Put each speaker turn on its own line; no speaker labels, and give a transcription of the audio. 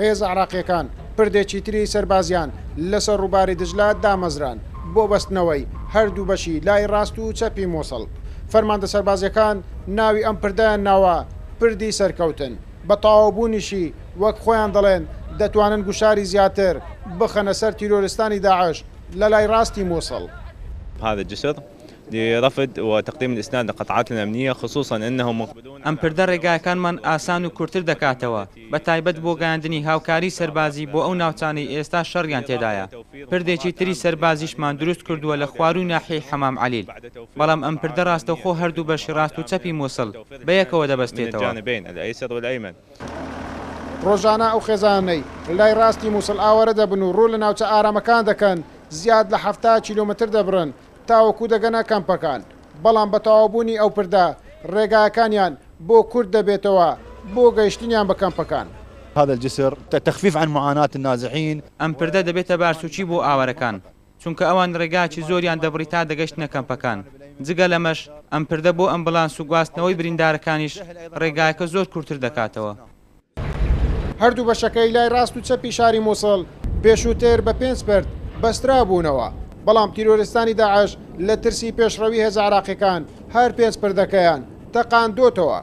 هێز عێراقیەکان پردێکی تری سەربازیان لەسەر ڕووباری دژلات دامەزران بۆ بەستنەوەی هەردوو بەشی لای ڕاست و چەپی موسڵ. فەرماندە سەربازیەکان ناوی ئەم پردەیان ناوە پردی سەرکەوتن. بە تەواوبوونیشی وەک خۆیان دەڵێن دەتوانن گوشاری زیاتر بخەنە سەر تیرۆرستانی داعش لە لای ڕاستی موسڵ.
هذا الجسر لرفض وتقديم الإسناد لقطاعات الأمنية خصوصا أنهم مقبلون
ئەم پردە ڕێگاکانمان ئاسان و کورتتر دەکاتەوە بە تایبەت بۆ گەیاندنی هاوکاری سەربازی بۆ ئەو ناوچانەی ئێستا شەڕیان تێدایە. پردێکی تری سەربازیشمان دروست کردووە لە خوار و ناحیەی حەمام عەلیل. بەڵام ئەم پردە ڕاستەوخۆ هەردوو بەشی ڕاست و چەپی موسڵ بەیەکەوە دەبەستێتەوە.
ڕۆژانە ئەو خێزانەی لای ڕاستی موسڵ ئاوەرە دەبن و ڕوو لە ناوچە ئارامەکان دەکەن زیاد لە 70 کیلۆمتر دەبرن تاوەکو دەگەنە کەمپەکان. بەڵام بە تەواوبوونی ئەو پردە ڕێگایەکانیان بۆ کورد دەبێتەوە بۆ گەیشتنیان بە کەمپەکان.
هذا الجسر تخفيف عن معاناة النازحين.
ئەم پردە دەبێتە بارسوچی بۆ ئاوەرەکان چونکە ئەوان ڕێگاکی زۆریان دەبڕی تا دەگەشتنە کەمپەکان. جگە لەمەش ئەم پردە بۆ ئەمبڵانس و گواستنەوەی بریندارەکانیش ڕێگایەکە زۆر کورتتر دەکاتەوە.
هەردوو بەشەکەی لای ڕاست و چەپی شاری موسڵ پێشووتر بە 5 پرد بەسترا بوونەوە. بەڵام تیرۆرستانی داعش لە ترسی پێشڕەوی هێز عێراقیەکان هەر 5 پردەکەیان تەقاندۆتەوە.